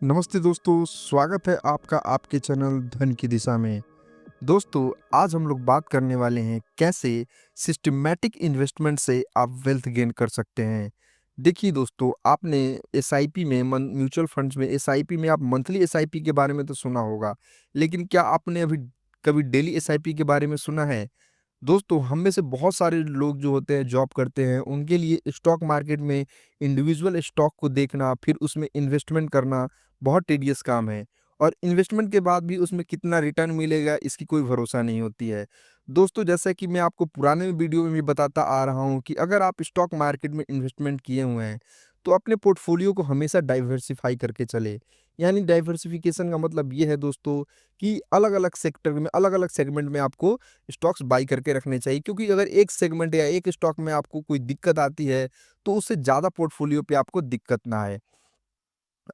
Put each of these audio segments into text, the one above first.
नमस्ते दोस्तों, स्वागत है आपका आपके चैनल धन की दिशा में। दोस्तों, आज हम लोग बात करने वाले हैं कैसे सिस्टमैटिक इन्वेस्टमेंट से आप वेल्थ गेन कर सकते हैं। देखिए दोस्तों, आपने एसआईपी में मन म्यूचुअल फंड्स में एसआईपी में आप मंथली एसआईपी के बारे में तो सुना होगा, लेकिन क्या आपने अभी कभी डेली एसआईपी के बारे में सुना है? दोस्तों, हम में से बहुत सारे लोग जो होते हैं जॉब करते हैं, उनके लिए स्टॉक मार्केट में इंडिविजुअल स्टॉक को देखना, फिर उसमें इन्वेस्टमेंट करना बहुत टेडियस काम है और इन्वेस्टमेंट के बाद भी उसमें कितना रिटर्न मिलेगा इसकी कोई भरोसा नहीं होती है। दोस्तों, जैसा कि मैं आपको पुराने वीडियो में भी बताता आ रहा हूँ कि अगर आप स्टॉक मार्केट में इन्वेस्टमेंट किए हुए हैं, तो अपने पोर्टफोलियो को हमेशा डाइवर्सिफ़ाई करके चलें। यानी डाइवर्सिफ़िकेशन का मतलब ये है दोस्तों कि अलग-अलग सेक्टर में, अलग-अलग सेगमेंट में आपको स्टॉक्स बाई करके रखने चाहिए, क्योंकि अगर एक सेगमेंट या एक स्टॉक में आपको कोई दिक्कत आती है, तो उससे ज़्यादा पोर्टफोलियो पे आपको दिक्कत ना आए।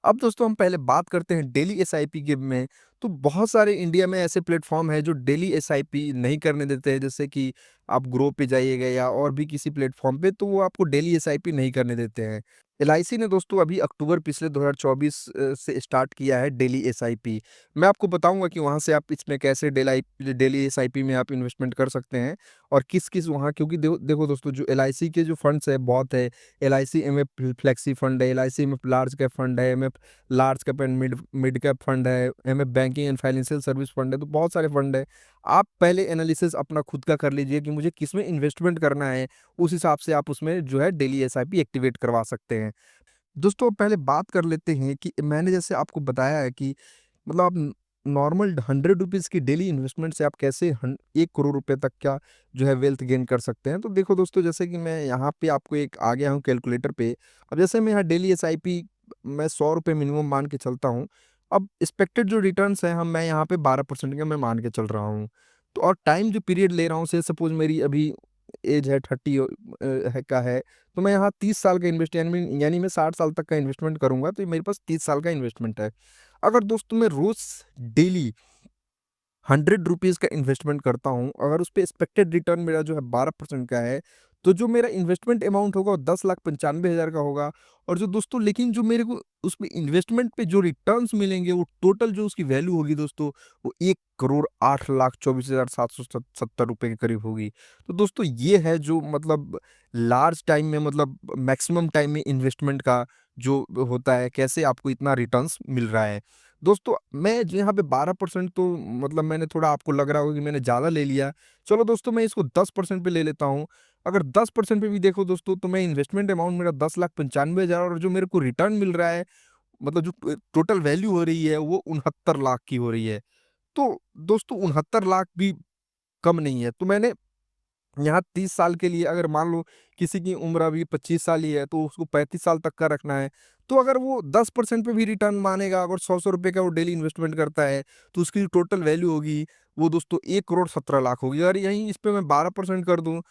अब दोस्तों हम पहले बात करते हैं डेली एसआईपी के में। तो बहुत सारे इंडिया में ऐसे प्लेटफॉर्म हैं जो डेली एसआईपी नहीं करने देते हैं, जैसे कि आप ग्रो पे जाइएगा या और भी किसी प्लेटफॉर्म पे, तो वो आपको डेली एसआईपी नहीं करने देते हैं। एलआईसी ने दोस्तों अभी अक्टूबर पिछले 2024 से स्टार्ट किया है डेली एसआईपी। मैं आपको बताऊंगा कि वहां से आप इसमें कैसे डेली एसआईपी में आप इन्वेस्टमेंट कर सकते हैं और किस किस वहाँ, क्योंकि देखो दोस्तों, जो एलआईसी के जो फंड्स है बहुत है। एलआईसी एमएफ फ्लेक्सी फंड है, LIC MF large cap fund है, MF large cap and mid mid cap fund है, MF banking and financial service fund है, तो बहुत सारे फंड है। आप पहले एनालिसिस अपना खुद का कर लीजिए कि मुझे किसमें इन्वेस्टमेंट करना है, उस हिसाब से आप उसमें जो है डेली एसआईपी एक्टिवेट करवा सकते हैं। दोस्तों, पहले बात कर लेते हैं कि मैंने जैसे आपको बताया है कि मतलब आप नॉर्मल 100 रुपीज़ की डेली इन्वेस्टमेंट से आप कैसे 1 करोड़ रुपए तक का जो है वेल्थ गेन कर सकते हैं। तो देखो दोस्तों, जैसे कि मैं यहाँ पे आपको एक आ गया हूँ कैलकुलेटर पे। अब जैसे मैं यहाँ डेली एसआईपी मैं 100 रुपए मिनिमम मान के चलता हूँ। अब एक्सपेक्टेड जो रिटर्न्स हैं हम मैं यहाँ पे 12% के मैं मान के चल रहा हूँ। तो और टाइम जो पीरियड ले रहा हूँ, से सपोज़ मेरी अभी एज है 30 है का है, तो मैं यहाँ 30 साल का यानी मैं 60 साल तक का इन्वेस्टमेंट करूँगा, तो ये मेरे पास 30 साल का इन्वेस्टमेंट है। अगर दोस्तों मैं रोज़ डेली 100 रुपीज़ का इन्वेस्टमेंट करता हूँ, अगर उस पे एक्सपेक्टेड रिटर्न मेरा जो है 12% का है, तो जो मेरा इन्वेस्टमेंट अमाउंट होगा वो 10,95,000 का होगा। और जो दोस्तों, लेकिन जो मेरे को उसमें इन्वेस्टमेंट पे जो रिटर्न्स मिलेंगे, वो टोटल जो उसकी वैल्यू होगी दोस्तों, वो 1,08,24,770 रुपए के करीब होगी। तो दोस्तों, ये है जो मतलब लार्ज टाइम में, मतलब मैक्सिमम टाइम में इन्वेस्टमेंट का जो होता है, कैसे आपको इतना रिटर्न्स मिल रहा है। दोस्तों, मैं जो यहाँ पे 12% तो मतलब मैंने थोड़ा, आपको लग रहा होगा कि मैंने ज़्यादा ले लिया। चलो दोस्तों, मैं इसको 10% पे ले लेता हूँ। अगर 10% पे भी देखो दोस्तों, तो मैं इन्वेस्टमेंट अमाउंट मेरा 10,95,000 और जो मेरे को रिटर्न मिल रहा है, मतलब जो टोटल वैल्यू हो रही है, वो 69 लाख की हो रही है। तो दोस्तों, 69 लाख भी कम नहीं है। तो मैंने यहाँ 30 साल के लिए, अगर मान लो किसी की उम्र अभी 25 साल ही है, तो उसको 35 साल तक का रखना है। तो अगर वो 10% पे भी रिटर्न मानेगा, अगर 100-100 रुपए का वो डेली इन्वेस्टमेंट करता है, तो उसकी जो टोटल वैल्यू होगी, वो दोस्तों 1,17,00,000 होगी। अगर यहीं इस पे मैं 12% कर दूँ,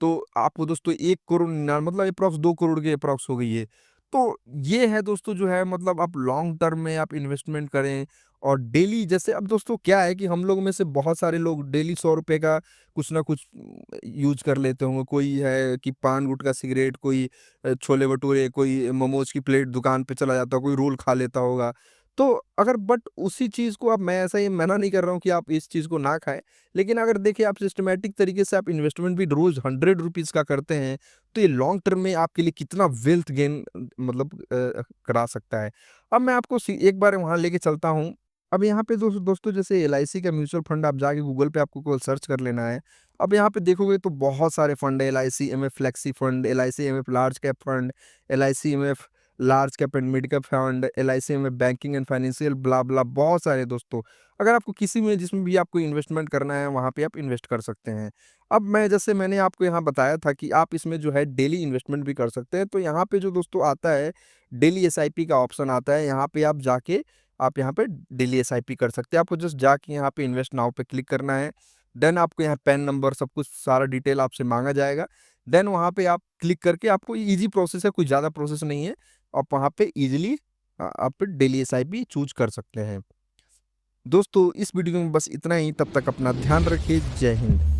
तो आपको दोस्तों 1 करोड़ ना, मतलब एप्रॉक्स 2 करोड़ के एप्रॉक्स हो गई है। तो ये है दोस्तों, जो है मतलब आप लॉन्ग टर्म में आप इन्वेस्टमेंट करें और डेली, जैसे अब दोस्तों क्या है कि हम लोग में से बहुत सारे लोग डेली 100 रुपए का कुछ ना कुछ यूज़ कर लेते होंगे। कोई है कि पान गुटखा सिगरेट, कोई छोले भटूरे, कोई मोमोज़ की प्लेट दुकान पे चला जाता, कोई रोल खा लेता होगा। तो अगर बट उसी चीज़ को, अब मैं ऐसा ये मना नहीं कर रहा हूँ कि आप इस चीज़ को ना खाएँ। लेकिन अगर देखिए, आप सिस्टमैटिक तरीके से आप इन्वेस्टमेंट भी रोज़ 100 रुपीज़ का करते हैं, तो ये लॉन्ग टर्म में आपके लिए कितना वेल्थ गेन मतलब करा सकता है। अब मैं आपको सी एक बार वहाँ लेके चलता हूँ। अब यहाँ पे दोस्तों, जैसे एलआईसी का म्यूचुअल फंड, आप जाके गूगल पे आपको केवल सर्च कर लेना है। अब यहाँ पे देखोगे तो बहुत सारे फंड है, LIC MF flexi fund, LIC MF large cap fund, LIC MF large cap and mid cap fund, LIC MF banking and financial blah blah, बहुत सारे दोस्तों। अगर आपको किसी में, जिसमें भी आपको इन्वेस्टमेंट करना है, वहाँ पे आप इन्वेस्ट कर सकते हैं। अब मैं, जैसे मैंने आपको यहाँ बताया था कि आप इसमें जो है डेली इन्वेस्टमेंट भी कर सकते हैं, तो यहाँ पे जो दोस्तों आता है, डेली एसआईपी का ऑप्शन आता है। यहाँ पे आप जाके आप यहाँ पे डेली एसआईपी कर सकते हैं। आपको जस्ट जाके यहाँ पे इन्वेस्ट नाउ पे क्लिक करना है। देन आपको यहाँ पैन नंबर, सब कुछ सारा डिटेल आपसे माँगा जाएगा। देन वहाँ पे आप क्लिक करके, आपको ईज़ी प्रोसेस है, कोई ज़्यादा प्रोसेस नहीं है। आप वहाँ पे ईज़िली आप डेली एसआईपी चूज़ कर सकते हैं। दोस्तों, इस वीडियो में बस इतना ही, तब तक अपना ध्यान रखिए। जय हिंद।